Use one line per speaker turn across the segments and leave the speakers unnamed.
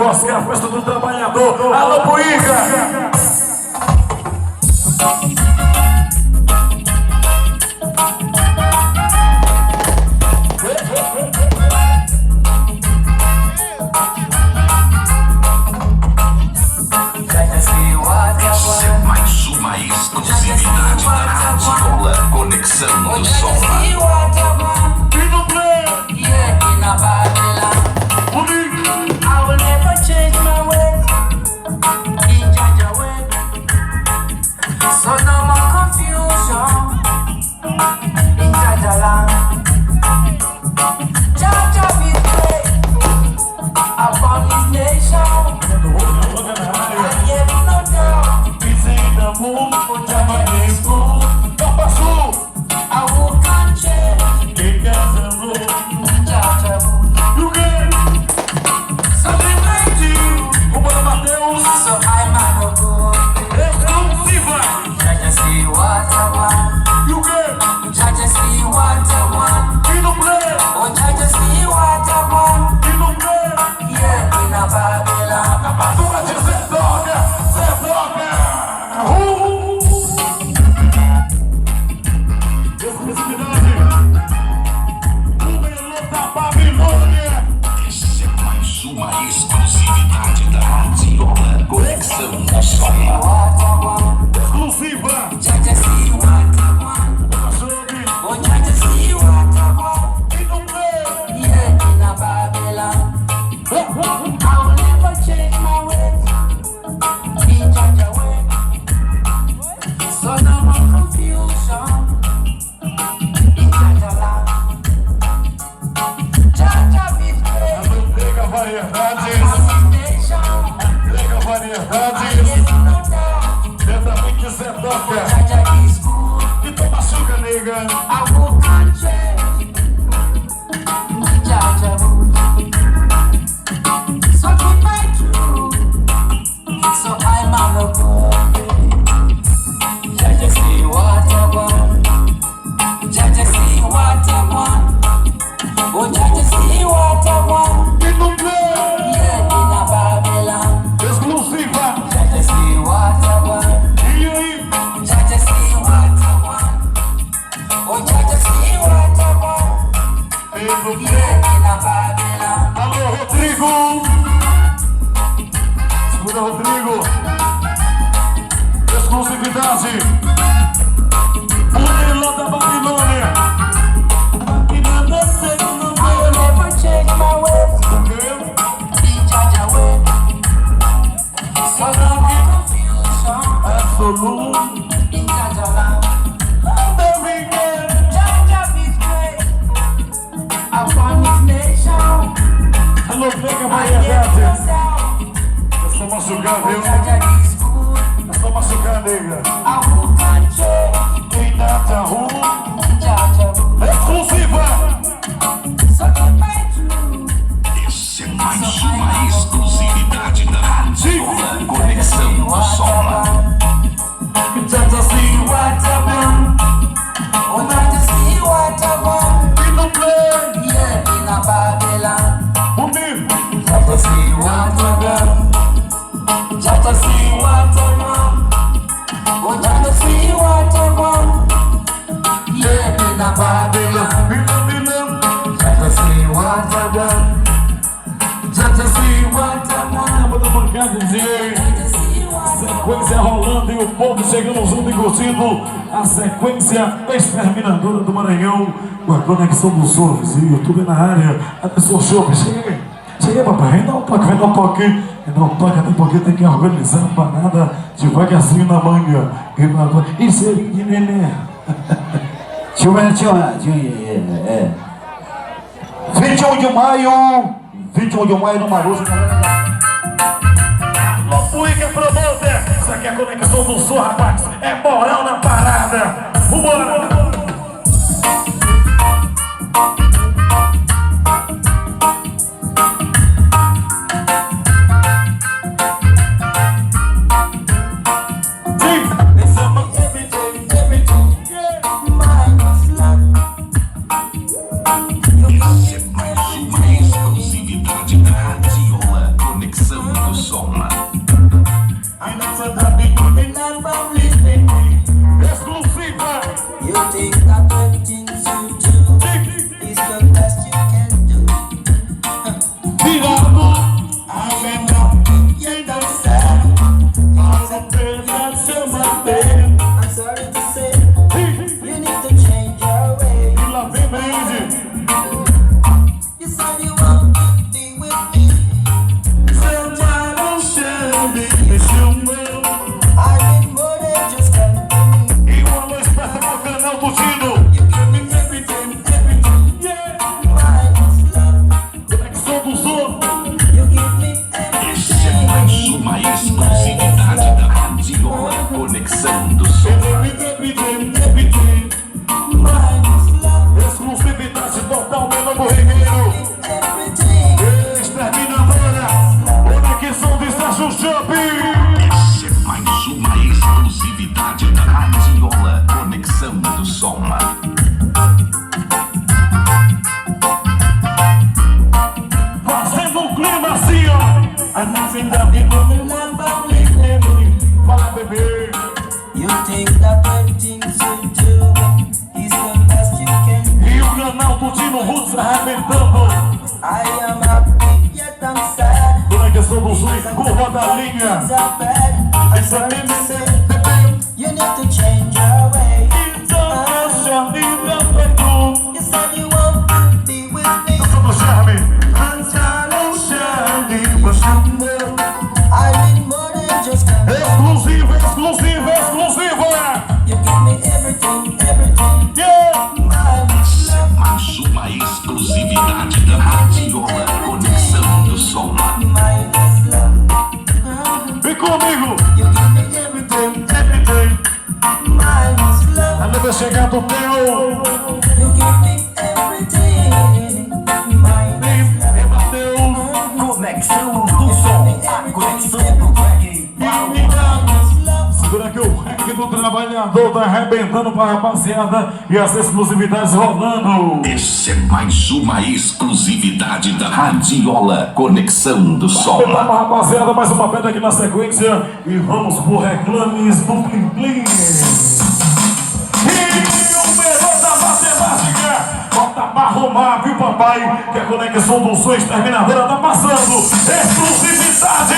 negócio, que é a festa do trabalhador. Alô, Puica!
Essa é mais uma exclusividade da Radiola Conexão do Som.
So no more confusion in Jaja land. Jaja be great upon his nation. And yet no doubt
He's in the mood for Japanese food. Papa Sul,
I who can change
he doesn't rule.
Jaja rule.
You can.
So we might do.
O Mano Mateus,
So I might not go.
exclusiva.
Jaja see what I want.
You can.
Jaja see what I want.
E no play,
Oh Jaja see what I want.
e no play.
Yeah, in a Babylon.
A patrulha de Zé Droga, Zé Droga. Exclusividade. O melhor da Babilônia.
Essa é mais uma exclusividade da Radiola Conexão do Som.
What I want.
Exclusiva.
Jaja see what I want.
Sobe,
Oh Jaja see what I want.
e no play.
Yeah, in a Babylon. I will never change my ways. In Jaja way. So no more confusion in Jaja land. Jaja be great
Entrega variedades.
upon his nation.
Entrega
And
variedades.
yet no doubt
Diretamente Zé Droga.
Jaja is good.
E toma açúcar, nega.
I who can change Jaja rule. So keep my truth. So I'm on the road. Jaja see what I want. Jaja see what I want. Oh Jaja see what I want.
E no play.
Yeah, in a Babylon.
Exclusiva.
Jaja see what I want.
E aí?
Jaja see what I want. Oh Jaja see what I want.
E no play.
Yeah, in a Babylon.
Alô, Rodrigo. Segura, Rodrigo. Exclusividade. O melhor da Babilônia. E nada sei que não
I will never change my ways.
vai.
In Jaja way. So no more confusion
Absoluto.
in Jaja land.
Domingues.
Jaja is great upon his nation.
Alô, pega
And yet no
variedades.
doubt
É só machucar, viu?
Jaja is good.
É só machucar, nega.
I who can change
Quem nada rua.
Jaja rule.
Exclusiva.
So keep my truth.
Essa é mais uma exclusividade da Radiola Conexão do Som.
Jaja see what I want. Oh Jaja see what I want.
E no play.
Yeah, in a Babylon.
Bonito.
Jaja see what I want. Jaja see what I want. Oh Jaja see what I want. Yeah, in a Babylon.
Babilônia.
Jaja see what I want. Jaja see what I want.
Samba da bancada, DJ.
Jaja see what I want.
Sequência rolando e o povo chegando junto e curtindo a sequência exterminadora do Maranhão com a Conexão do Som, vizinho, YouTube na área. Atenção, show, cheguei. Cheguei, papai, vem dar um toque, vem dar um toque. Vem dar um toque, até porque tem que organizar a parada devagarzinho na manga. Isso é de nenê. 21 de maio, 21 de maio no Marujo. Puica Promoter, isso aqui é a Conexão do Som, rapaz. É moral na parada. Vambora!
Essa é mais uma exclusividade da Radiola Conexão
me dá me remember me. Fala, bebê.
You think that the things you do is the best you can do.
E o canal do Tino Roots arrebentando.
I am happy, yet I'm sad.
Conexão do Sul, Curva da Linha.
Things are bad.
Esse é bebê.
You need to change your way.
Então deixa me dar.
You said you won't be with me.
Eu sou do charme. Não charme, você não.
I need more than just
Exclusiva, exclusiva, exclusiva.
you give me everything, everything.
Yeah.
My love,
Mais uma exclusividade da Radiola Conexão do Som.
my love.
Vem comigo.
You give me everything,
Everything.
my love.
A vai chegar do teu.
You give me everything, my love.
Rebateu.
Conexão do som, a conexão do reggae.
Segura aqui o reggae do trabalhador, tá arrebentando pra rapaziada e as exclusividades rolando.
Essa é mais uma exclusividade da Radiola Conexão do Som.
Vamos, rapaziada, mais uma pedra aqui na sequência e vamos pro reclames do Plim Plim. E o melhor da matemática, bota pra arrumar, viu, papai? Que a Conexão do Som Exterminadora tá passando. Exclusividade!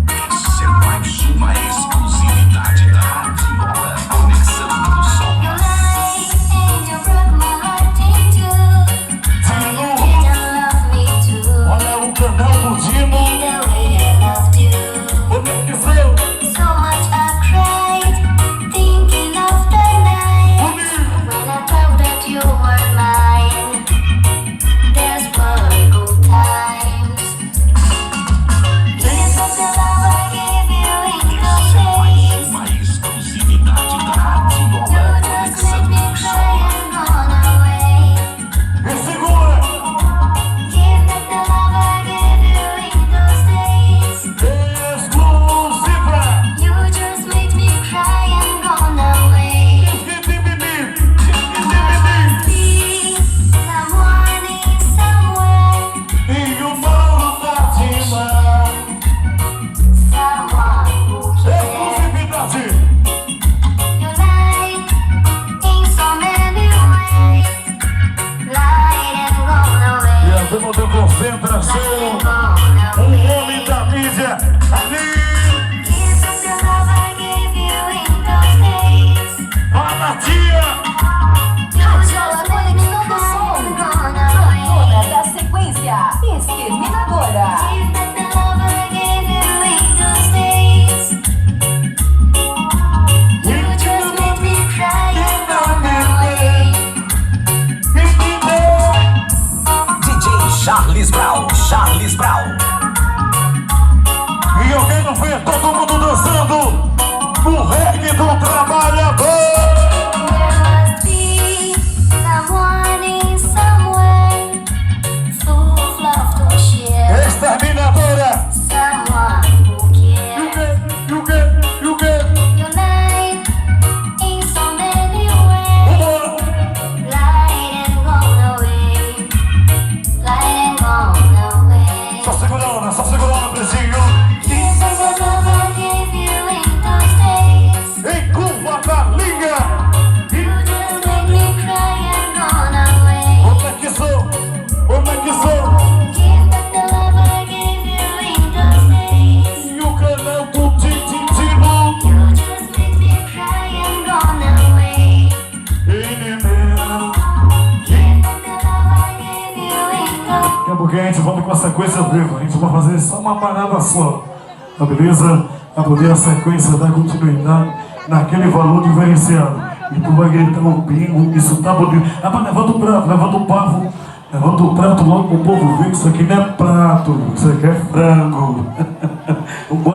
Essa é mais uma exclusividade da Radiola Conexão do Som.
Olha o canal do Dino. O Conexão.
Uma exclusividade da Radiola Conexão do Som.
E segura. Exclusiva. E o Mauro da Tima. Exclusividade. E a dama de concentração. Um homem da mídia. Ali. Fala, tia.
Dona da sequência, exterminadora.
DJ Charles Brown, Charles Brown.
E eu quero ver todo mundo dançando no reggae do trabalhador. Exterminadora. E o quê? E o quê? E o quê? Vambora. Só segurando, Prezinho. Em Curva da Linha. Como é que sou? Como é que sou? E o canal do Tititino. Daqui a pouquinho a gente volta com a sequência viva. A gente vai fazer só uma parada só. Tá beleza? Pra poder a sequência dar continuidade naquele valor diferenciado. E tu vai gritar o bingo, isso tá bonito. Rapaz, levanta o prato, levanta o pavo. Levanta o prato logo pro povo ver que isso aqui não é prato. Isso aqui é frango.